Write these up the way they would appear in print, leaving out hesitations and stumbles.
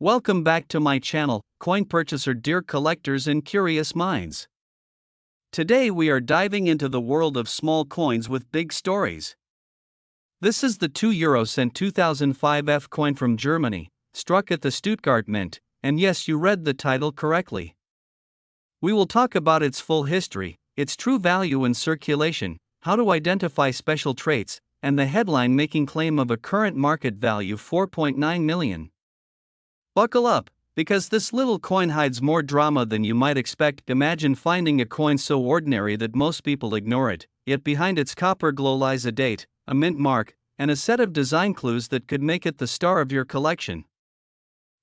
Welcome back to my channel, Coin Purchaser, dear collectors and curious minds. Today we are diving into the world of small coins with big stories. This is the 2 euro cent 2005 F coin from Germany, struck at the Stuttgart Mint, and yes, you read the title correctly. We will talk about its full history, its true value in circulation, how to identify special traits, and the headline making claim of a current market value 4.9 million. Buckle up, because this little coin hides more drama than you might expect. Imagine finding a coin so ordinary that most people ignore it, yet behind its copper glow lies a date, a mint mark, and a set of design clues that could make it the star of your collection.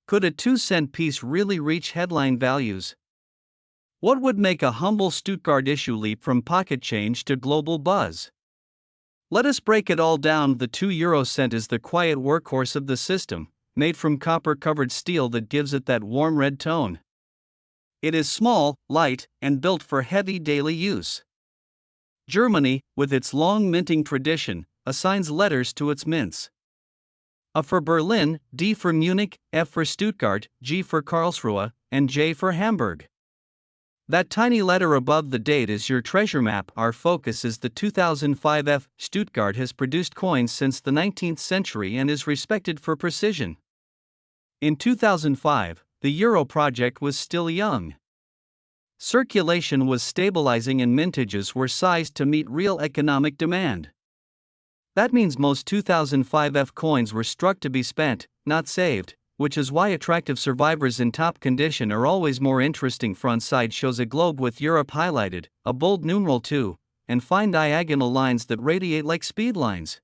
Could a 2-cent piece really reach headline values? What would make a humble Stuttgart issue leap from pocket change to global buzz? Let us break it all down. The 2 euro cent is the quiet workhorse of the system, made from copper-covered steel that gives it that warm red tone. It is small, light, and built for heavy daily use. Germany, with its long minting tradition, assigns letters to its mints. A for Berlin, D for Munich, F for Stuttgart, G for Karlsruhe, and J for Hamburg. That tiny letter above the date is your treasure map. Our focus is the 2005 F. Stuttgart has produced coins since the 19th century and is respected for precision. In 2005, the euro project was still young. Circulation was stabilizing and mintages were sized to meet real economic demand. That means most 2005 F coins were struck to be spent, not saved, which is why attractive survivors in top condition are always more interesting. Front side shows a globe with Europe highlighted, a bold numeral 2, and fine diagonal lines that radiate like speed lines.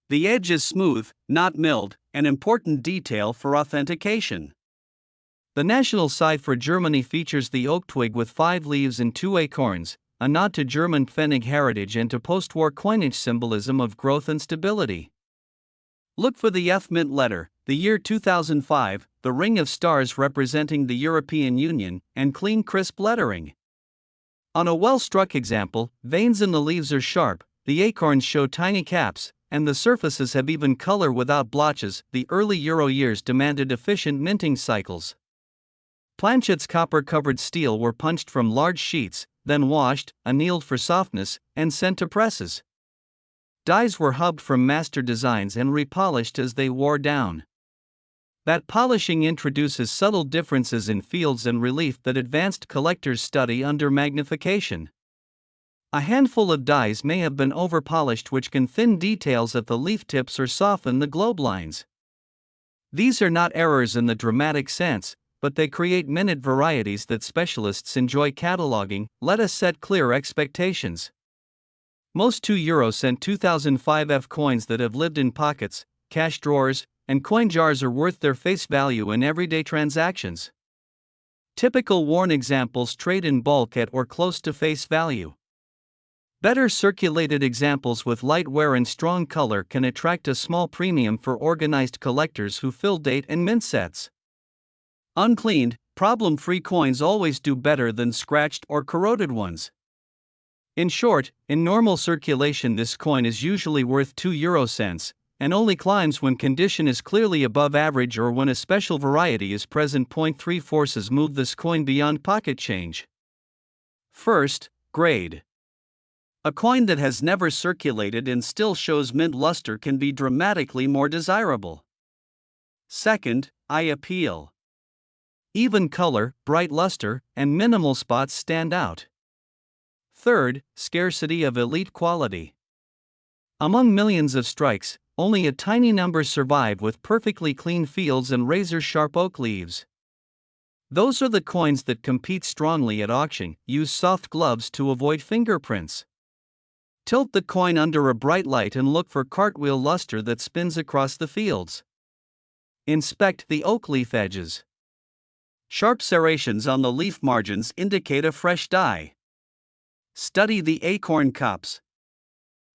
The edge is smooth, not milled, an important detail for authentication. The national side for Germany features the oak twig with 5 leaves and 2 acorns, a nod to German Pfennig heritage and to post-war coinage symbolism of growth and stability. Look for the F mint letter, the year 2005, the ring of stars representing the European Union, and clean crisp lettering. On a well-struck example, veins in the leaves are sharp, the acorns show tiny caps, and the surfaces have even color without blotches. The early Euro years demanded efficient minting cycles. Planchet's copper-covered steel were punched from large sheets, then washed, annealed for softness, and sent to presses. Dies were hubbed from master designs and repolished as they wore down. That polishing introduces subtle differences in fields and relief that advanced collectors study under magnification. A handful of dies may have been overpolished, which can thin details at the leaf tips or soften the globe lines. These are not errors in the dramatic sense, but they create minute varieties that specialists enjoy cataloging. Let us set clear expectations. Most 2 euro cent 2005 F coins that have lived in pockets, cash drawers, and coin jars are worth their face value in everyday transactions. Typical worn examples trade in bulk at or close to face value. Better circulated examples with light wear and strong color can attract a small premium for organized collectors who fill date and mint sets. Uncleaned, problem-free coins always do better than scratched or corroded ones. In short, in normal circulation this coin is usually worth 2 euro cents, and only climbs when condition is clearly above average or when a special variety is present. 3 forces move this coin beyond pocket change. First, grade. A coin that has never circulated and still shows mint luster can be dramatically more desirable. Second, eye appeal. Even color, bright luster, and minimal spots stand out. Third, scarcity of elite quality. Among millions of strikes, only a tiny number survive with perfectly clean fields and razor-sharp oak leaves. Those are the coins that compete strongly at auction. Use soft gloves to avoid fingerprints. Tilt the coin under a bright light and look for cartwheel luster that spins across the fields. Inspect the oak leaf edges. Sharp serrations on the leaf margins indicate a fresh die. Study the acorn cups.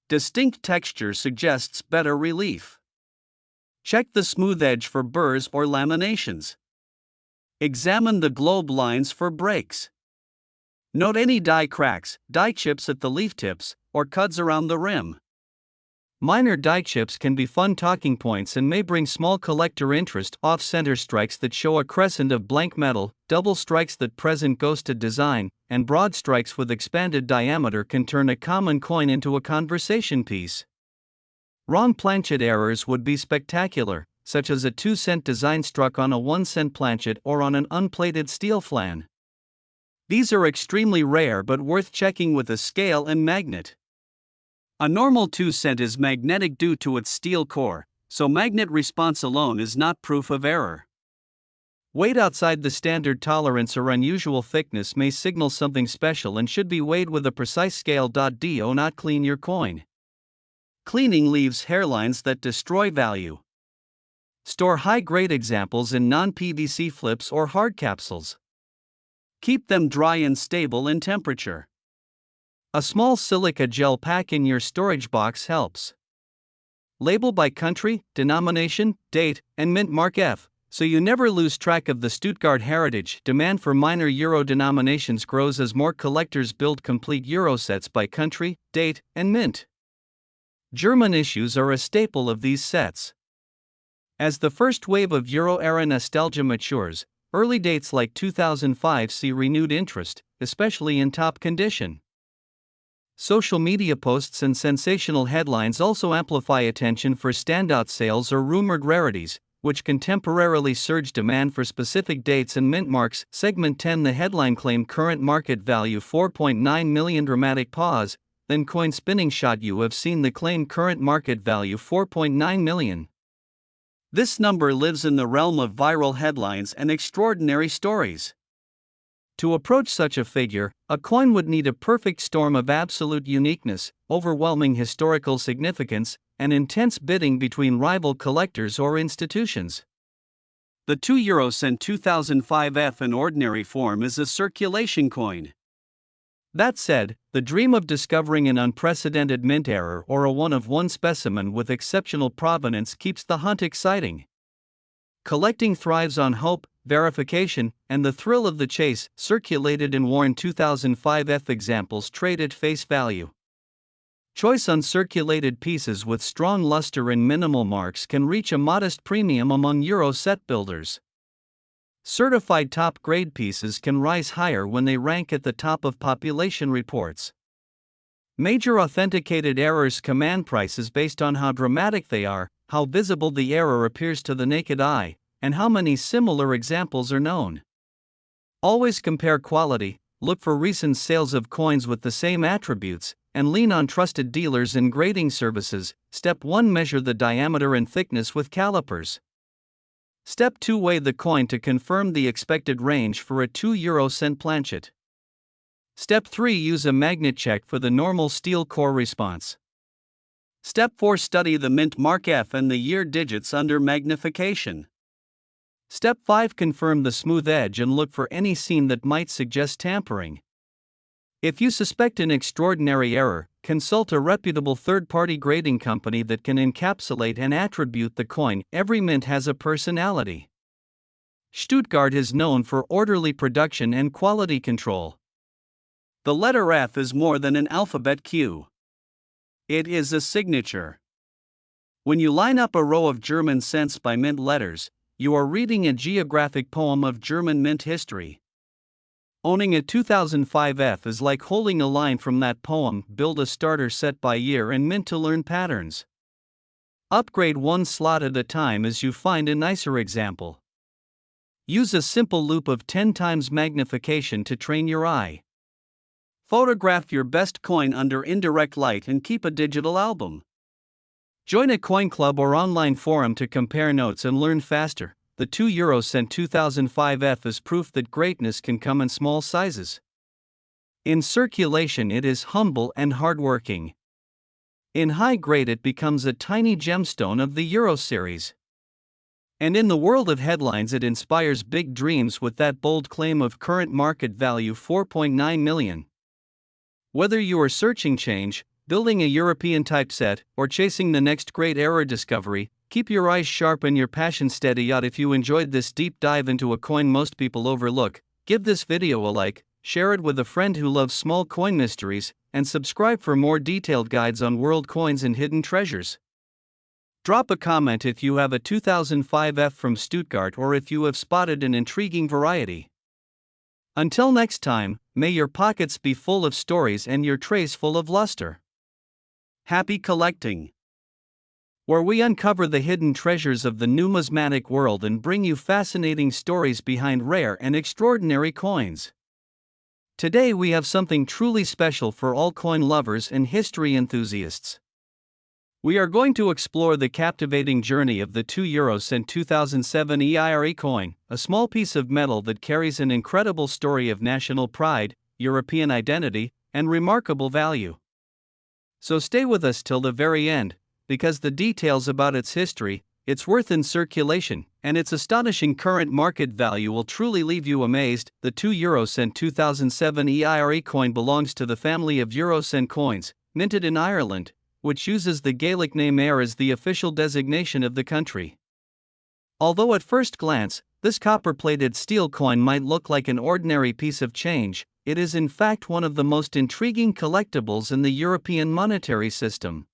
Distinct texture suggests better relief. Check the smooth edge for burrs or laminations. Examine the globe lines for breaks. Note any die cracks, die chips at the leaf tips, or cuds around the rim. Minor die chips can be fun talking points and may bring small collector interest. Off-center strikes that show a crescent of blank metal, double strikes that present ghosted design, and broad strikes with expanded diameter can turn a common coin into a conversation piece. Wrong planchet errors would be spectacular, such as a 2-cent design struck on a 1-cent planchet or on an unplated steel flan. These are extremely rare but worth checking with a scale and magnet. A normal 2-cent is magnetic due to its steel core, so magnet response alone is not proof of error. Weight outside the standard tolerance or unusual thickness may signal something special and should be weighed with a precise scale. Do not clean your coin. Cleaning leaves hairlines that destroy value. Store high-grade examples in non-PVC flips or hard capsules. Keep them dry and stable in temperature. A small silica gel pack in your storage box helps. Label by country, denomination, date, and mint mark F, so you never lose track of the Stuttgart heritage. Demand for minor euro denominations grows as more collectors build complete euro sets by country, date, and mint. German issues are a staple of these sets. As the first wave of euro-era nostalgia matures, early dates like 2005 see renewed interest, especially in top condition. Social media posts and sensational headlines also amplify attention for standout sales or rumored rarities, which can temporarily surge demand for specific dates and mint marks. Segment 10. The headline claimed current market value 4.9 million. Dramatic pause, then coin spinning shot. You have seen the claimed current market value 4.9 million. This number lives in the realm of viral headlines and extraordinary stories. To approach such a figure, a coin would need a perfect storm of absolute uniqueness, overwhelming historical significance, and intense bidding between rival collectors or institutions. The €2 2005 F in ordinary form is a circulation coin. That said, the dream of discovering an unprecedented mint error or a one-of-one specimen with exceptional provenance keeps the hunt exciting. Collecting thrives on hope, verification, and the thrill of the chase. Circulated and worn 2005 F examples trade at face value. Choice uncirculated pieces with strong luster and minimal marks can reach a modest premium among Euro set builders. Certified top-grade pieces can rise higher when they rank at the top of population reports. Major authenticated errors command prices based on how dramatic they are, how visible the error appears to the naked eye, and how many similar examples are known. Always compare quality, look for recent sales of coins with the same attributes, and lean on trusted dealers and grading services. Step 1. Measure the diameter and thickness with calipers. Step 2. Weigh the coin to confirm the expected range for a €2 planchet. Step 3. Use a magnet check for the normal steel core response. Step 4. Study the mint mark F and the year digits under magnification. Step 5. Confirm the smooth edge and look for any seam that might suggest tampering. If you suspect an extraordinary error, consult a reputable third-party grading company that can encapsulate and attribute the coin. Every mint has a personality. Stuttgart is known for orderly production and quality control. The letter F is more than an alphabet Q. It is a signature. When you line up a row of German cents by mint letters, you are reading a geographic poem of German mint history. Owning a 2005 F is like holding a line from that poem. Build a starter set by year and mint to learn patterns. Upgrade one slot at a time as you find a nicer example. Use a simple loop of 10 times magnification to train your eye. Photograph your best coin under indirect light and keep a digital album. Join a coin club or online forum to compare notes and learn faster. The €2 2005 F is proof that greatness can come in small sizes. In circulation, it is humble and hardworking. In high grade, it becomes a tiny gemstone of the Euro series. And in the world of headlines, it inspires big dreams with that bold claim of current market value 4.9 million. Whether you are searching change, building a European typeset, or chasing the next great error discovery, keep your eyes sharp and your passion steady. If you enjoyed this deep dive into a coin most people overlook, give this video a like, share it with a friend who loves small coin mysteries, and subscribe for more detailed guides on world coins and hidden treasures. Drop a comment if you have a 2005 F from Stuttgart or if you have spotted an intriguing variety. Until next time, may your pockets be full of stories and your trays full of luster. Happy collecting! Where we uncover the hidden treasures of the numismatic world and bring you fascinating stories behind rare and extraordinary coins. Today we have something truly special for all coin lovers and history enthusiasts. We are going to explore the captivating journey of the €2 2007 EIRE coin, a small piece of metal that carries an incredible story of national pride, European identity, and remarkable value. So stay with us till the very end, because the details about its history, its worth in circulation, and its astonishing current market value will truly leave you amazed. The €2 2007 EIRE coin belongs to the family of Eurocent coins, minted in Ireland, which uses the Gaelic name Éire as the official designation of the country. Although at first glance, this copper-plated steel coin might look like an ordinary piece of change, it is in fact one of the most intriguing collectibles in the European monetary system.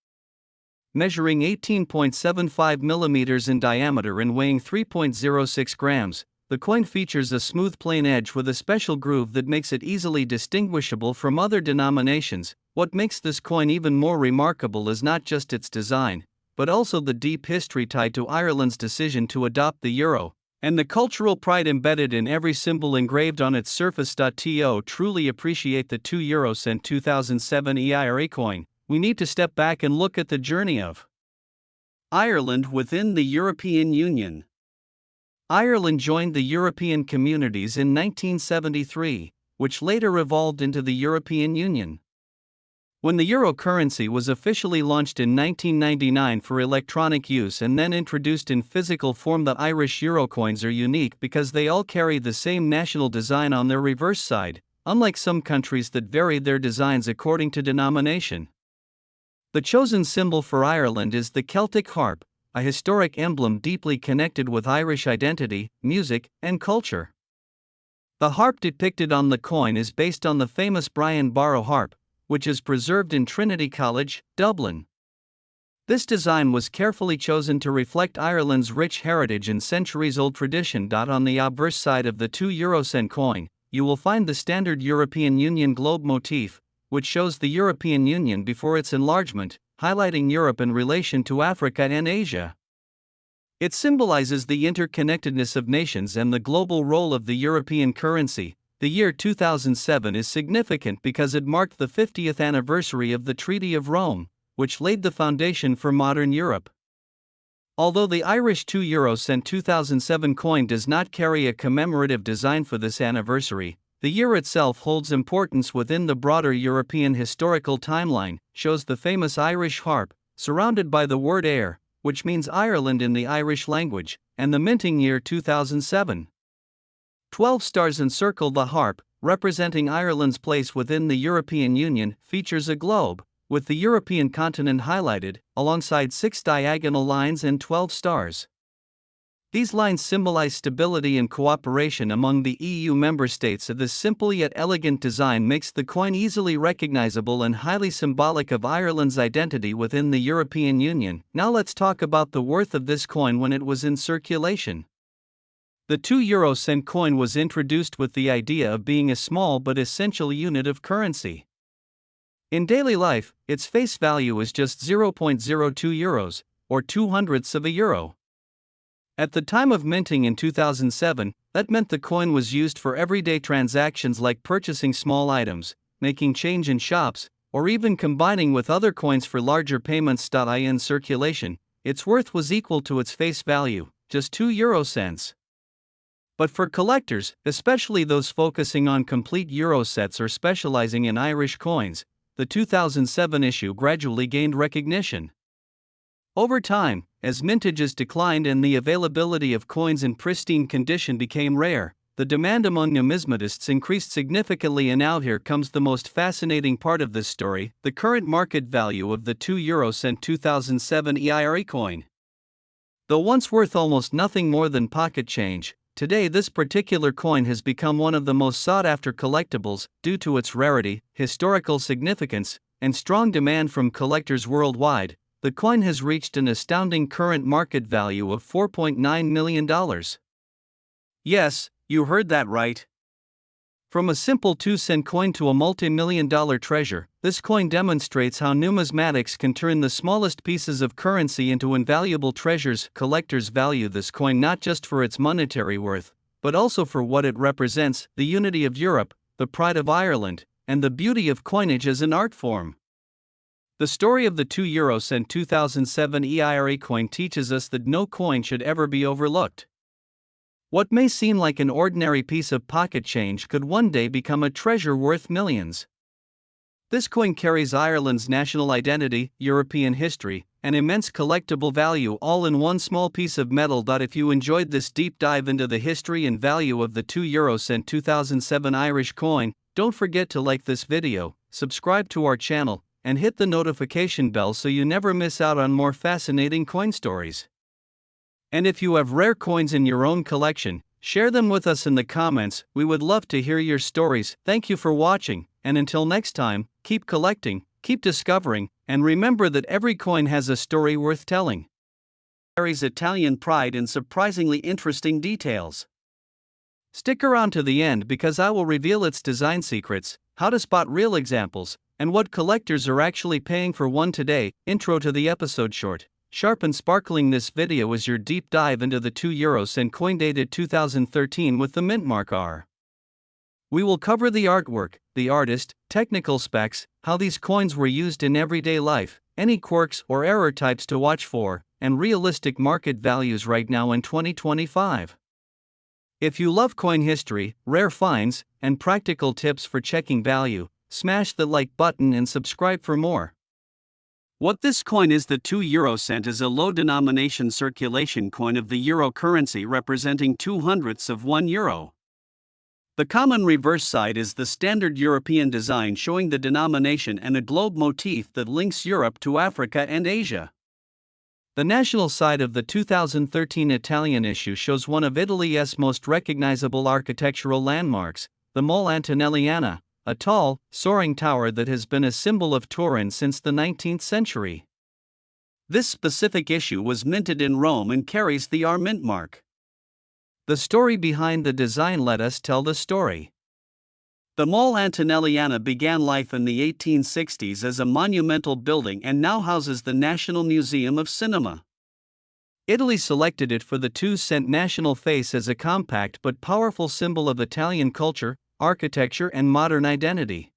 Measuring 18.75 millimeters in diameter and weighing 3.06 grams, the coin features a smooth plain edge with a special groove that makes it easily distinguishable from other denominations. What makes this coin even more remarkable is not just its design, but also the deep history tied to Ireland's decision to adopt the euro, and the cultural pride embedded in every symbol engraved on its surface. To truly appreciate the €2 2007 EIRE coin, we need to step back and look at the journey of Ireland within the European Union. Ireland joined the European Communities in 1973, which later evolved into the European Union. When the euro currency was officially launched in 1999 for electronic use and then introduced in physical form, the Irish euro coins are unique because they all carry the same national design on their reverse side, unlike some countries that vary their designs according to denomination. The chosen symbol for Ireland is the Celtic harp, a historic emblem deeply connected with Irish identity, music, and culture. The harp depicted on the coin is based on the famous Brian Barrow harp, which is preserved in Trinity College, Dublin. This design was carefully chosen to reflect Ireland's rich heritage and centuries-old tradition. On the obverse side of the €2 coin, you will find the standard European Union globe motif, which shows the European Union before its enlargement, highlighting Europe in relation to Africa and Asia. It symbolizes the interconnectedness of nations and the global role of the European currency. The year 2007 is significant because it marked the 50th anniversary of the Treaty of Rome, which laid the foundation for modern Europe. Although the Irish €2 2007 coin does not carry a commemorative design for this anniversary, the year itself holds importance within the broader European historical timeline, shows the famous Irish harp, surrounded by the word Éire, which means Ireland in the Irish language, and the minting year 2007. 12 stars encircle the harp, representing Ireland's place within the European Union. Features a globe, with the European continent highlighted, alongside 6 diagonal lines and 12 stars. These lines symbolize stability and cooperation among the EU member states. This simple yet elegant design makes the coin easily recognizable and highly symbolic of Ireland's identity within the European Union. Now let's talk about the worth of this coin when it was in circulation. The €2 coin was introduced with the idea of being a small but essential unit of currency. In daily life, its face value is just €0.02, or 2/100ths of a euro. At the time of minting in 2007, that meant the coin was used for everyday transactions like purchasing small items, making change in shops, or even combining with other coins for larger payments. In circulation, its worth was equal to its face value, just €2. But for collectors, especially those focusing on complete euro sets or specializing in Irish coins, the 2007 issue gradually gained recognition. Over time, as mintages declined and the availability of coins in pristine condition became rare, the demand among numismatists increased significantly. And now here comes the most fascinating part of this story: the current market value of the €2 2007 EIRE coin. Though once worth almost nothing more than pocket change, Today, this particular coin has become one of the most sought-after collectibles due to its rarity, historical significance, and strong demand from collectors worldwide. The coin has reached an astounding current market value of $4.9 million. Yes, you heard that right. From a simple 2-cent coin to a multi-million-dollar treasure, this coin demonstrates how numismatics can turn the smallest pieces of currency into invaluable treasures. Collectors value this coin not just for its monetary worth, but also for what it represents: the unity of Europe, the pride of Ireland, and the beauty of coinage as an art form. The story of the €2 2007 EIRE coin teaches us that no coin should ever be overlooked. What may seem like an ordinary piece of pocket change could one day become a treasure worth millions. This coin carries Ireland's national identity, European history, and immense collectible value all in one small piece of metal. If you enjoyed this deep dive into the history and value of the €2 2007 Irish coin, don't forget to like this video, subscribe to our channel, and hit the notification bell so you never miss out on more fascinating coin stories. And if you have rare coins in your own collection, share them with us in the comments. We would love to hear your stories. Thank you for watching, and until next time, keep collecting, keep discovering, and remember that every coin has a story worth telling. Carries Italian pride in surprisingly interesting details. Stick around to the end because I will reveal its design secrets, how to spot real examples, and what collectors are actually paying for one today. Intro to the episode: short, sharp and sparkling. This video is your deep dive into the €2 coin dated 2013 with the mint mark R. We will cover the artwork, the artist, technical specs, how these coins were used in everyday life, any quirks or error types to watch for, and realistic market values right now in 2025. If you love coin history, rare finds, and practical tips for checking value, smash the like button and subscribe for more. What this coin is: the €2 is a low-denomination circulation coin of the euro currency representing 2/100ths of €1. The common reverse side is the standard European design showing the denomination and a globe motif that links Europe to Africa and Asia. The national side of the 2013 Italian issue shows one of Italy's most recognizable architectural landmarks, the Mole Antonelliana, a tall, soaring tower that has been a symbol of Turin since the 19th century. This specific issue was minted in Rome and carries the R mint mark. The story behind the design: let us tell the story. The Mole Antonelliana began life in the 1860s as a monumental building and now houses the National Museum of Cinema. Italy selected it for the 2-cent national face as a compact but powerful symbol of Italian culture, architecture, and modern identity.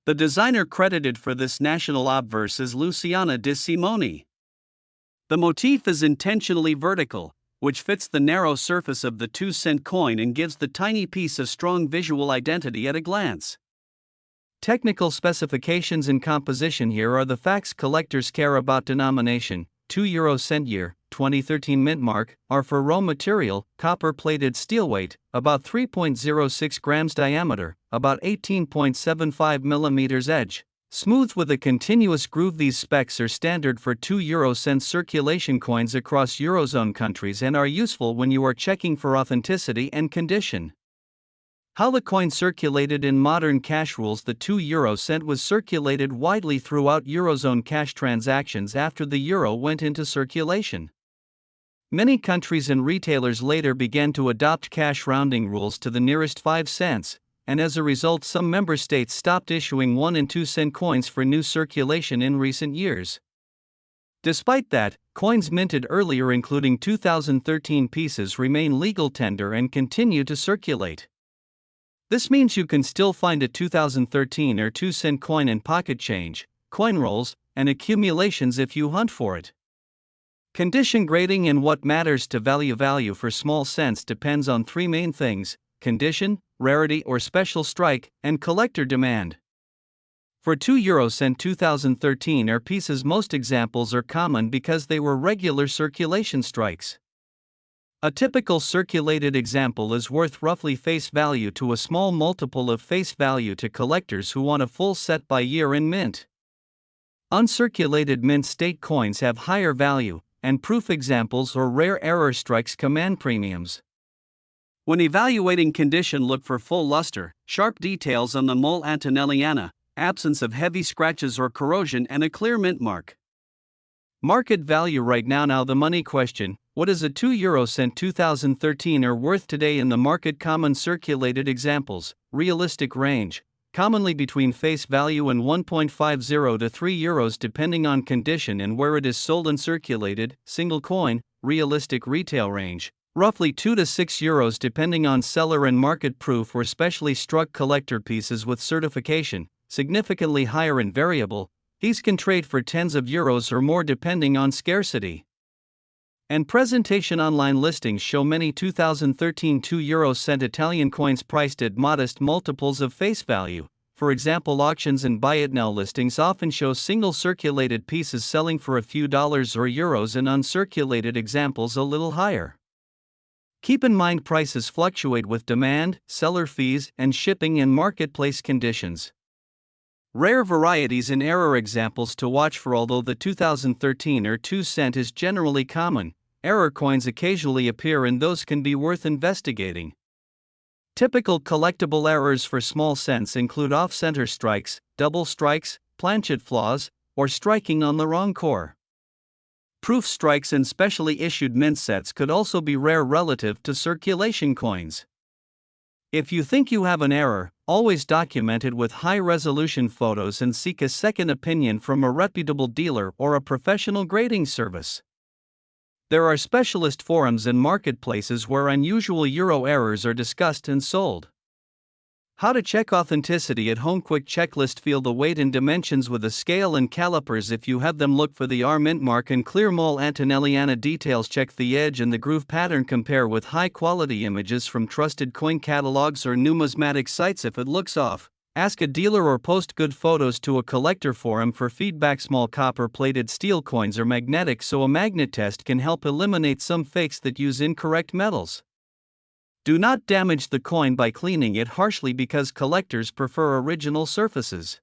The designer credited for this national obverse is Luciana di Simone. The motif is intentionally vertical, which fits the narrow surface of the 2-cent coin and gives the tiny piece a strong visual identity at a glance. Technical specifications and composition: here are the facts collectors care about. Denomination: €2 year, 2013 mint mark, R for raw material, copper-plated steel. Weight, about 3.06 grams. Diameter, about 18.75 millimeters. Edge, smooth with a continuous groove. These specs are standard for €2 circulation coins across Eurozone countries and are useful when you are checking for authenticity and condition. How the coin circulated in modern cash rules: the €2 was circulated widely throughout Eurozone cash transactions after the euro went into circulation. Many countries and retailers later began to adopt cash rounding rules to the nearest 5 cents, and as a result some member states stopped issuing 1 and 2-cent coins for new circulation in recent years. Despite that, coins minted earlier, including 2013 pieces, remain legal tender and continue to circulate. This means you can still find a 2013 or 2-cent coin in pocket change, coin rolls, and accumulations if you hunt for it. Condition grading: and what matters to value for small cents depends on 3 main things: condition, rarity or special strike, and collector demand. For €2 2013 R pieces, most examples are common because they were regular circulation strikes. A typical circulated example is worth roughly face value to a small multiple of face value to collectors who want a full set by year in mint. Uncirculated mint state coins have higher value, and proof examples or rare error strikes command premiums. When evaluating condition, look for full luster, sharp details on the mole Antonelliana, absence of heavy scratches or corrosion, and a clear mint mark. Market value right now the money question: what is a €2 2013 worth today in the market? Common circulated examples: realistic range, commonly between face value and €1.50 to €3 depending on condition and where it is sold. Uncirculated, single coin, realistic retail range, roughly €2 to €6 depending on seller and market. Proof or specially struck collector pieces with certification, significantly higher and variable. These can trade for tens of euros or more depending on scarcity and presentation. Online listings show many 2013 €2 Italian coins priced at modest multiples of face value. For example, auctions and buy it now listings often show single circulated pieces selling for a few dollars or euros and uncirculated examples a little higher. Keep in mind prices fluctuate with demand, seller fees, and shipping and marketplace conditions. Rare varieties and error examples to watch for. Although the 2013 2 is generally common, error coins occasionally appear and those can be worth investigating. Typical collectible errors for small cents include off-center strikes, double strikes, planchet flaws, or striking on the wrong core. Proof strikes and specially issued mint sets could also be rare relative to circulation coins. If you think you have an error, always document it with high-resolution photos and seek a second opinion from a reputable dealer or a professional grading service. There are specialist forums and marketplaces where unusual euro errors are discussed and sold. How to check authenticity at home. Quick checklist: feel the weight and dimensions with a scale and calipers. If you have them, look for the R mint mark and clear mole Antonelliana details. Check the edge and the groove pattern. Compare with high-quality images from trusted coin catalogs or numismatic sites. If it looks off, ask a dealer or post good photos to a collector forum for feedback. Small copper-plated steel coins are magnetic, so a magnet test can help eliminate some fakes that use incorrect metals. Do not damage the coin by cleaning it harshly because collectors prefer original surfaces.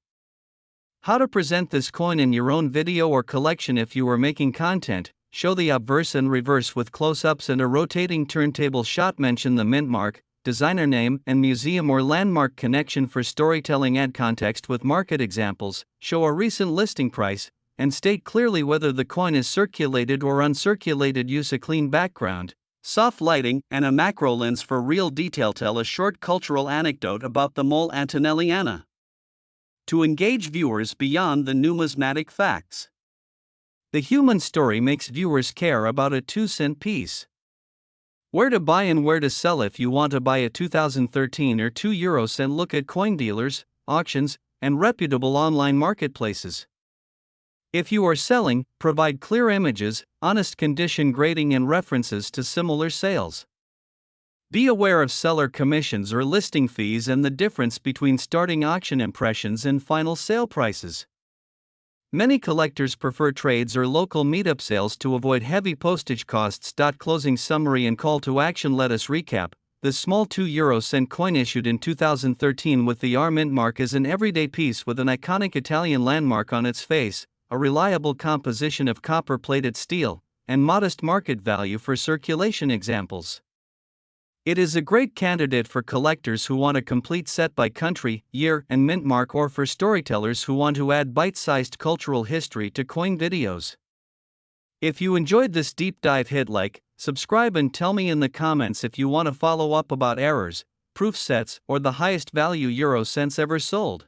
How to present this coin in your own video or collection. If you are making content, show the obverse and reverse with close-ups and a rotating turntable shot. Mention the mint mark, designer name, and museum or landmark connection for storytelling. Add context with market examples, show a recent listing price, and state clearly whether the coin is circulated or uncirculated. Use a clean background, soft lighting, and a macro lens for real detail. Tell a short cultural anecdote about the mole Antonelliana to engage viewers beyond the numismatic facts. The human story makes viewers care about a 2-cent piece. Where to buy and where to sell. If you want to buy a 2013 €2, look at coin dealers, auctions, and reputable online marketplaces. If you are selling, provide clear images, honest condition grading, and references to similar sales. Be aware of seller commissions or listing fees and the difference between starting auction impressions and final sale prices. Many collectors prefer trades or local meetup sales to avoid heavy postage costs. Closing summary and call to action. Let us recap. The small €2 coin issued in 2013 with the R mint mark is an everyday piece with an iconic Italian landmark on its face, a reliable composition of copper-plated steel, and modest market value for circulation examples. It is a great candidate for collectors who want a complete set by country, year, and mint mark, or for storytellers who want to add bite-sized cultural history to coin videos. If you enjoyed this deep dive, hit like, subscribe, and tell me in the comments if you want to follow up about errors, proof sets, or the highest value euro cents ever sold.